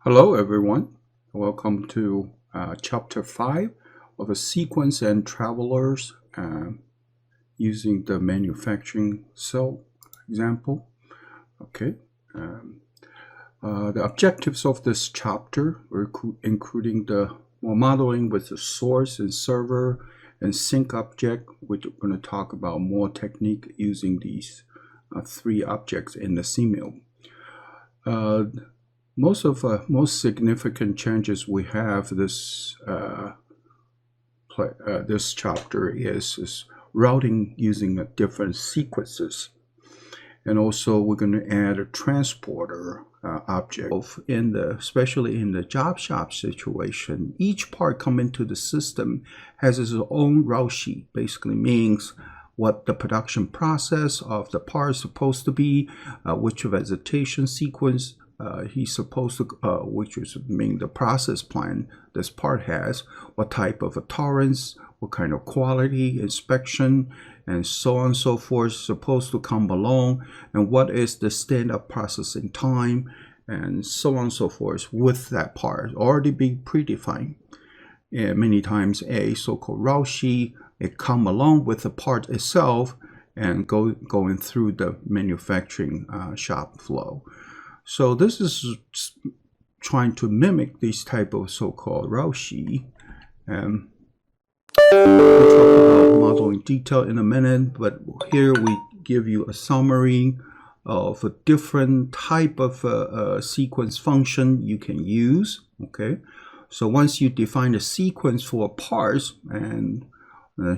Hello everyone, welcome to chapter 5 of a sequence and travelers using the manufacturing cell example. Okay, the objectives of this chapter are including the modeling with the source and server and sync object, which we're going to talk about more technique using these three objects in the CMIL. Most significant changes we have this this chapter is routing using different sequences, and also we're going to add a transporter object. Especially in the job shop situation, each part come into the system has its own route sheet. Basically means what the production process of the part is supposed to be, which vegetation sequence he's supposed to, which is mean the process plan this part has, what type of a tolerance, what kind of quality inspection, and so on and so forth supposed to come along, and what is the standard processing time, and so on and so forth with that part already being predefined. And many times a so-called route sheet, it come along with the part itself and going through the manufacturing shop flow. So this is trying to mimic these type of so-called route sheet. We'll talk about modeling detail in a minute, but here we give you a summary of a different type of sequence function you can use. Okay, so once you define a sequence for parts, and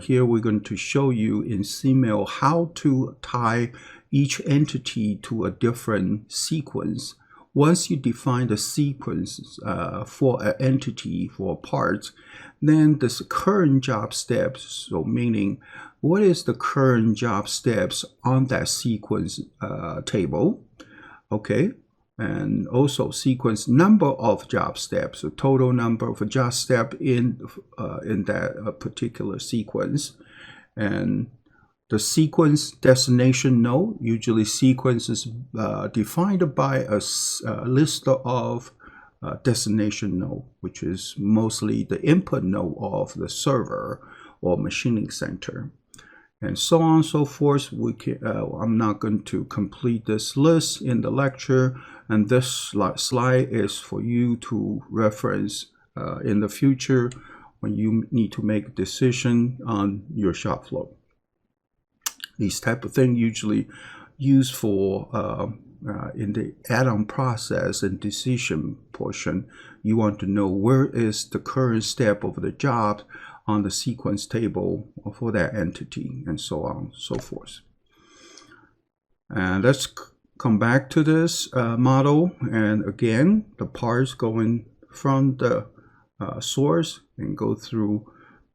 here we're going to show you in CMIL how to tie each entity to a different sequence. Once you define the sequence for an entity for parts, then the current job steps, so meaning what is the current job steps on that sequence table, okay, and also sequence number of job steps, the total number of job step in that particular sequence, and the sequence destination node. Usually sequence is defined by a list of destination node, which is mostly the input node of the server or machining center, and so on and so forth. I'm not going to complete this list in the lecture, and this slide is for you to reference in the future when you need to make a decision on your shop flow. These type of things usually used for in the add-on process and decision portion. You want to know where is the current step of the job on the sequence table for that entity, and so on and so forth. And let's come back to this model, and again the parts going from the source and go through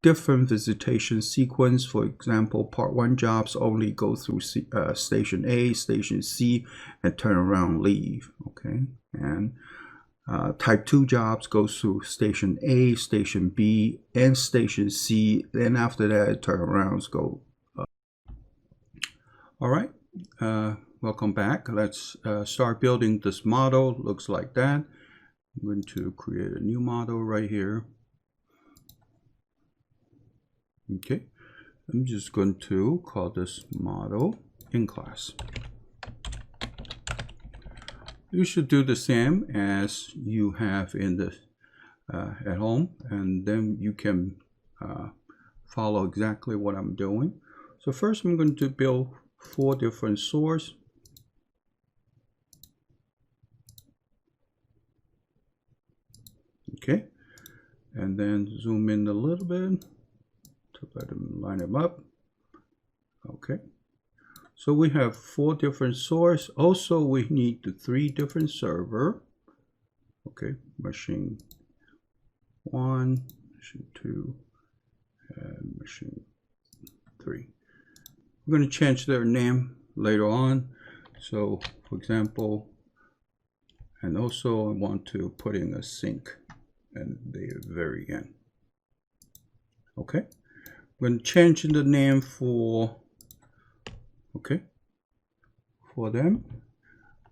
different visitation sequence. For example, part 1 jobs only go through station A, station C, and turn around leave. Okay, and type 2 jobs go through station A, station B, and station C. Then after that, turnarounds go. All right, welcome back. Let's start building this model. Looks like that. I'm going to create a new model right here. Okay, I'm just going to call this model in class. You should do the same as you have in the at home, and then you can follow exactly what I'm doing. So first I'm going to build 4 different sources. Okay, and then zoom in a little bit to let them line them up. Okay, so we have 4 different sources. Also, we need the 3 different server. Okay, machine 1, machine 2, and machine 3. We're going to change their name later on. So, for example, and also I want to put in a sync at the very end. Okay. We're going to change the name for, okay, for them.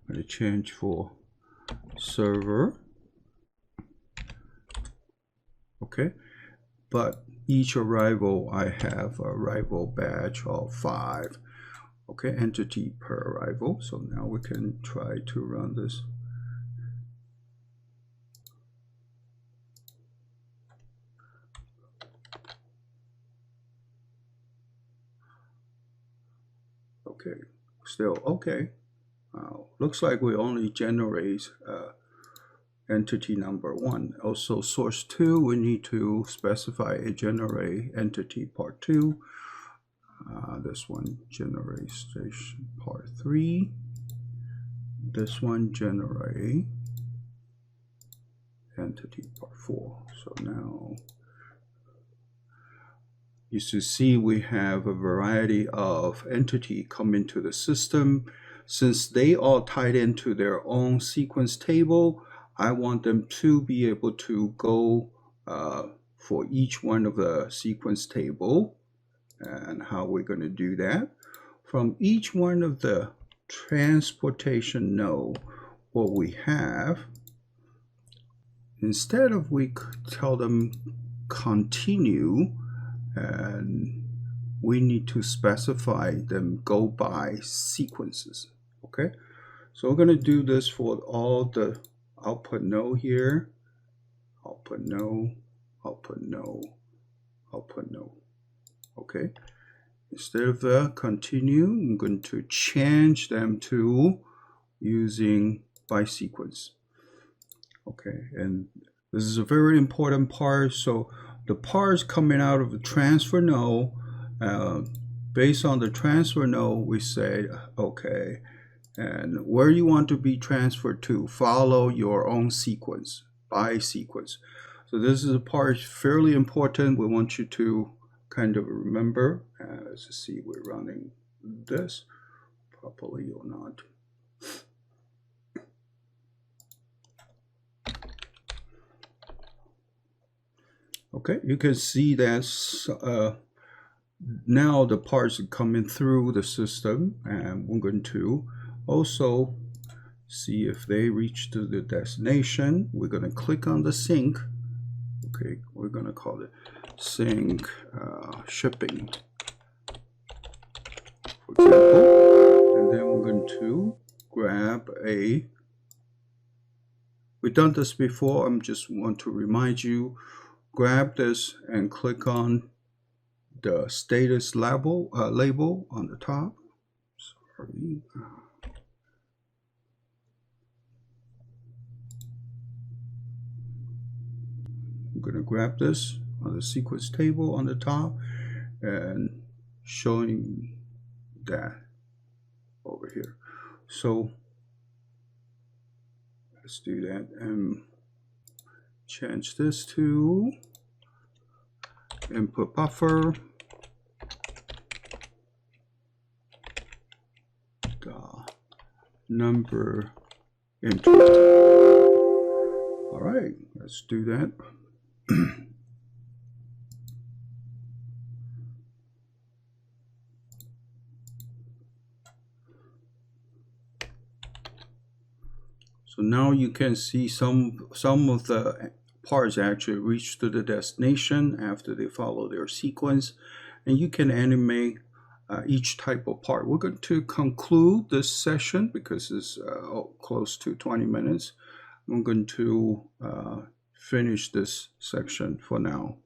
I'm going to change for server Okay, but each arrival I have arrival badge of 5. Okay, entity per arrival. So now we can try to run this. Okay, still okay. Looks like we only generate entity number 1. Also source 2, we need to specify a generate entity part 2. This one generate station part 3. This one generate entity part 4. So now you should see we have a variety of entity come into the system. Since they all tied into their own sequence table, I want them to be able to go for each one of the sequence table. And how we're going to do that. From each one of the transportation node, what we have, instead of we tell them continue, and we need to specify them go by sequences. Okay, so we're going to do this for all the output node here, output node, output node, output node. Okay, instead of the continue, I'm going to change them to using by sequence. Okay, and this is a very important part. So the parts coming out of the transfer node, based on the transfer node, we say, okay, and where you want to be transferred to, follow your own sequence, by sequence. So this is a part fairly important. We want you to kind of remember. Let's see, we're running this properly or not. Okay, you can see that now the parts are coming through the system, and we're going to also see if they reach to the destination. We're going to click on the sync. Okay, we're going to call it sync shipping, for example, and then we're going to grab a, we've done this before, I just want to remind you, grab this and click on the status label on the top. Sorry. I'm going to grab this on the sequence table on the top and showing that over here. So let's do that and change this to input buffer number input. All right, let's do that. So now you can see some of the parts actually reach to the destination after they follow their sequence, and you can animate each type of part. We're going to conclude this session because it's close to 20 minutes. I'm going to finish this section for now.